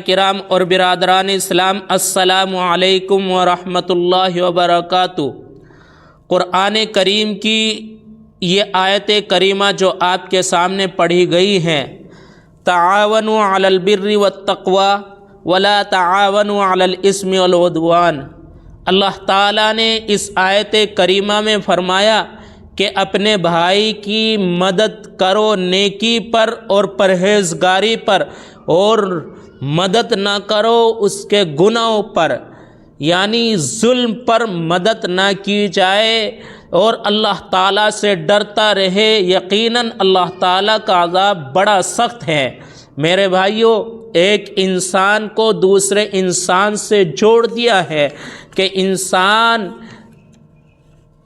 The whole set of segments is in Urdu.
کرام اور برادران اسلام، السلام علیکم ورحمۃ اللہ وبرکاتہ۔ قرآن کریم کی یہ آیت کریمہ جو آپ کے سامنے پڑھی گئی ہیں، تعاونوا علی البر والتقوی ولا تعاونوا علی الاثم والعدوان، اللہ تعالیٰ نے اس آیت کریمہ میں فرمایا کہ اپنے بھائی کی مدد کرو نیکی پر اور پرہیزگاری پر، اور مدد نہ کرو اس کے گناہوں پر، یعنی ظلم پر مدد نہ کی جائے، اور اللہ تعالیٰ سے ڈرتا رہے۔ یقیناً اللہ تعالیٰ کا عذاب بڑا سخت ہے۔ میرے بھائیوں، ایک انسان کو دوسرے انسان سے جوڑ دیا ہے کہ انسان،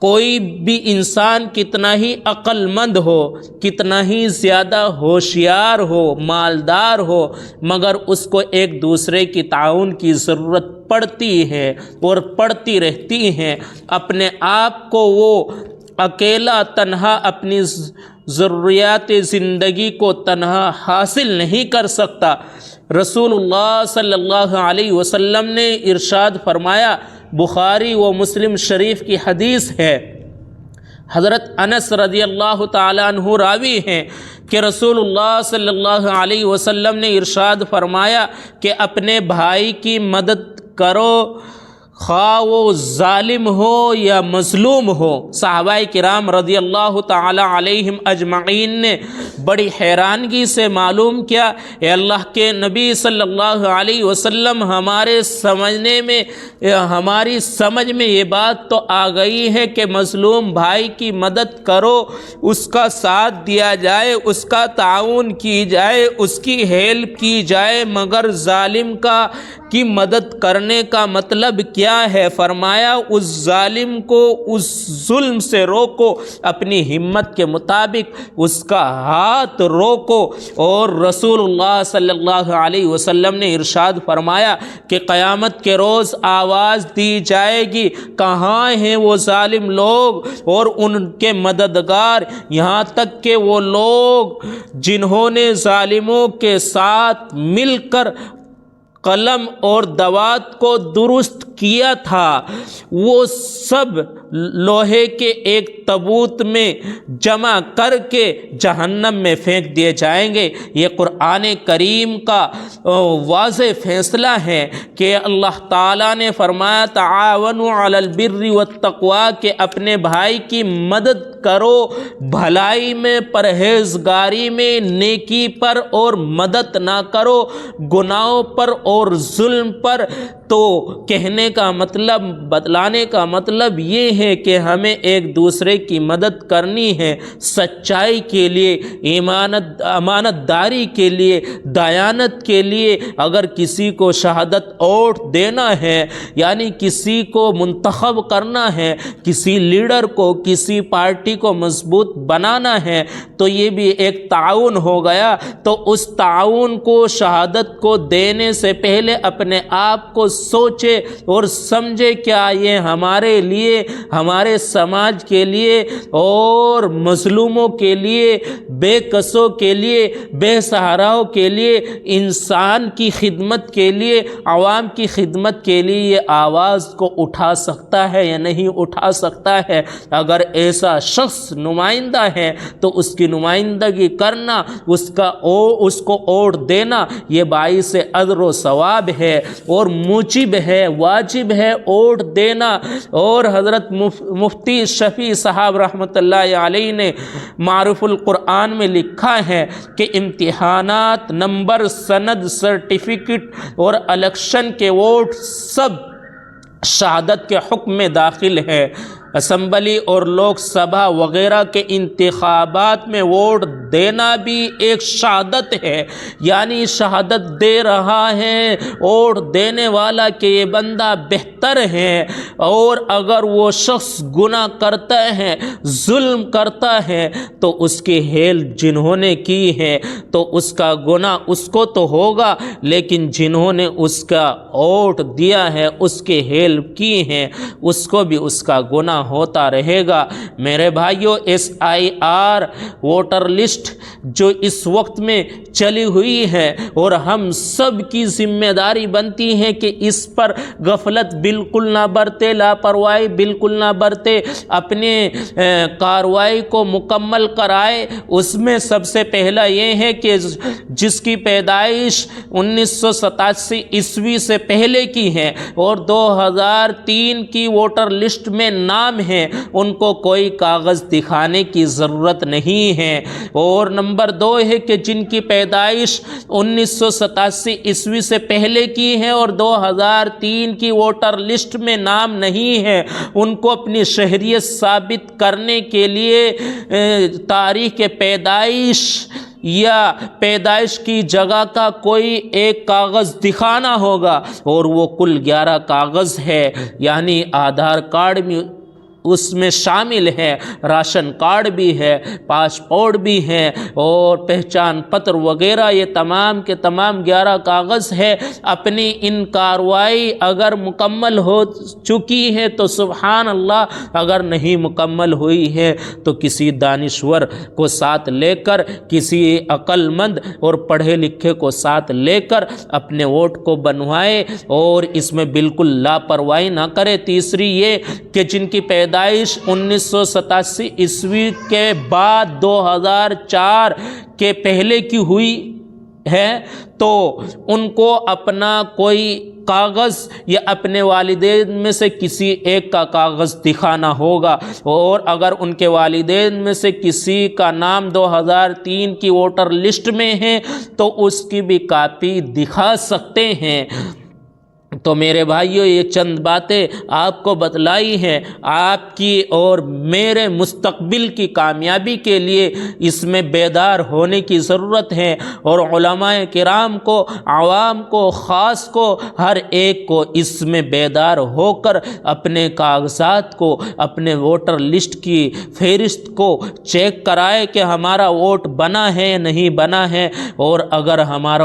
کوئی بھی انسان کتنا ہی عقل مند ہو، کتنا ہی زیادہ ہوشیار ہو، مالدار ہو، مگر اس کو ایک دوسرے کی تعاون کی ضرورت پڑتی ہے اور پڑتی رہتی ہے۔ اپنے آپ کو وہ اکیلا تنہا اپنی ضروریات زندگی کو تنہا حاصل نہیں کر سکتا۔ رسول اللہ صلی اللہ علیہ وسلم نے ارشاد فرمایا، بخاری و مسلم شریف کی حدیث ہے، حضرت انس رضی اللہ تعالیٰ عنہ راوی ہیں کہ رسول اللہ صلی اللہ علیہ وسلم نے ارشاد فرمایا کہ اپنے بھائی کی مدد کرو، خواہ وہ ظالم ہو یا مظلوم ہو۔ صحابہ کرام رضی اللہ تعالی علیہم اجمعین نے بڑی حیرانگی سے معلوم کیا، اے اللہ کے نبی صلی اللہ علیہ وسلم، ہماری سمجھ میں یہ بات تو آ گئی ہے کہ مظلوم بھائی کی مدد کرو، اس کا ساتھ دیا جائے، اس کا تعاون کی جائے، اس کی ہیلپ کی جائے، مگر ظالم کی مدد کرنے کا مطلب کیا ہے؟ فرمایا، اس ظالم کو اس ظلم سے روکو، اپنی ہمت کے مطابق اس کا ہاتھ روکو۔ اور رسول اللہ صلی اللہ علیہ وسلم نے ارشاد فرمایا کہ قیامت کے روز آواز دی جائے گی، کہاں ہیں وہ ظالم لوگ اور ان کے مددگار، یہاں تک کہ وہ لوگ جنہوں نے ظالموں کے ساتھ مل کر قلم اور دوات کو درست کیا تھا، وہ سب لوہے کے ایک تابوت میں جمع کر کے جہنم میں پھینک دیے جائیں گے۔ یہ قرآن کریم کا واضح فیصلہ ہے کہ اللہ تعالیٰ نے فرمایا، تعاونوا علی البر والتقوی، کہ اپنے بھائی کی مدد کرو بھلائی میں، پرہیزگاری میں، نیکی پر، اور مدد نہ کرو گناہوں پر اور ظلم پر۔ تو کہنے کا مطلب، بتلانے کا مطلب یہ ہے کہ ہمیں ایک دوسرے کی مدد کرنی ہے، سچائی کے لیے، امانت داری کے لیے، دیانت کے لیے۔ اگر کسی کو شہادت اوٹ دینا ہے، یعنی کسی کو منتخب کرنا ہے، کسی لیڈر کو، کسی پارٹی کو مضبوط بنانا ہے، تو یہ بھی ایک تعاون ہو گیا۔ تو اس تعاون کو، شہادت کو دینے سے پہلے اپنے آپ کو سوچے اور سمجھے، کیا یہ ہمارے لیے، ہمارے سماج کے لیے اور مظلوموں کے لیے، بے کسوں کے لیے، بے سہاراؤں کے لیے، انسان کی خدمت کے لیے، عوام کی خدمت کے لیے یہ آواز کو اٹھا سکتا ہے یا نہیں اٹھا سکتا ہے؟ اگر ایسا شخص نمائندہ ہے تو اس کی نمائندگی کرنا، اس کو ووٹ دینا، یہ باعث اجر و ثواب ہے اور موجب ہے، واجب ہے ووٹ دینا۔ اور حضرت مفتی شفیع صاحب رحمۃ اللہ علیہ نے معروف القرآن میں لکھا ہے کہ امتحانات، نمبر، سند، سرٹیفکیٹ اور الیکشن کے ووٹ سب شہادت کے حکم میں داخل ہے۔ اسمبلی اور لوک سبھا وغیرہ کے انتخابات میں ووٹ دینا بھی ایک شہادت ہے، یعنی شہادت دے رہا ہے ووٹ دینے والا کہ یہ بندہ بہتر ہے، اور اگر وہ شخص گناہ کرتا ہے، ظلم کرتا ہے، تو اس کی ہیلپ جنہوں نے کی ہے تو اس کا گناہ اس کو تو ہوگا، لیکن جنہوں نے اس کا ووٹ دیا ہے، اس کی ہیلپ کی ہے، اس کو بھی اس کا گناہ ہوتا رہے گا۔ میرے بھائیوں، SIR ووٹر لسٹ جو اس وقت میں چلی ہوئی ہے اور ہم سب کی ذمہ داری بنتی ہے کہ اس پر غفلت بالکل نہ برتے، لاپرواہی بالکل نہ برتے، اپنے کارروائی کو مکمل کرائے۔ اس میں سب سے پہلا یہ ہے کہ جس کی پیدائش 1987 عیسوی سے پہلے کی ہے اور 2003 کی ووٹر لسٹ میں نام ہے، ان کو کوئی کاغذ دکھانے کی ضرورت نہیں ہے۔ اور نمبر 2 ہے کہ جن کی پیدائش 1987 عیسوی سے پہلے کی ہے اور 2003 کی ووٹر لسٹ میں نام نہیں ہے، ان کو اپنی شہریت ثابت کرنے کے لیے تاریخ پیدائش یا پیدائش کی جگہ کا کوئی ایک کاغذ دکھانا ہوگا، اور وہ کل 11 کاغذ ہے، یعنی آدھار کارڈ میں اس میں شامل ہے، راشن کارڈ بھی ہے، پاسپورٹ بھی ہے اور پہچان پتر وغیرہ، یہ تمام کے تمام 11 کاغذ ہے۔ اپنی ان کارروائی اگر مکمل ہو چکی ہے تو سبحان اللہ، اگر نہیں مکمل ہوئی ہے تو کسی دانشور کو ساتھ لے کر، کسی عقل مند اور پڑھے لکھے کو ساتھ لے کر اپنے ووٹ کو بنوائے اور اس میں بالکل لاپرواہی نہ کرے۔ تیسری یہ کہ جن کی پیدائش 1987 عیسوی کے بعد 2004 کے پہلے کی ہوئی ہے تو ان کو اپنا کوئی کاغذ یا اپنے والدین میں سے کسی ایک کا کاغذ دکھانا ہوگا، اور اگر ان کے والدین میں سے کسی کا نام 2003 کی ووٹر لسٹ میں ہے تو اس کی بھی کاپی دکھا سکتے ہیں۔ تو میرے بھائیوں، یہ چند باتیں آپ کو بتلائی ہیں، آپ کی اور میرے مستقبل کی کامیابی کے لیے اس میں بیدار ہونے کی ضرورت ہے، اور علماء کرام کو، عوام کو، خاص کو، ہر ایک کو اس میں بیدار ہو کر اپنے کاغذات کو، اپنے ووٹر لسٹ کی فہرست کو چیک کرائے کہ ہمارا ووٹ بنا ہے یا نہیں بنا ہے، اور اگر ہمارا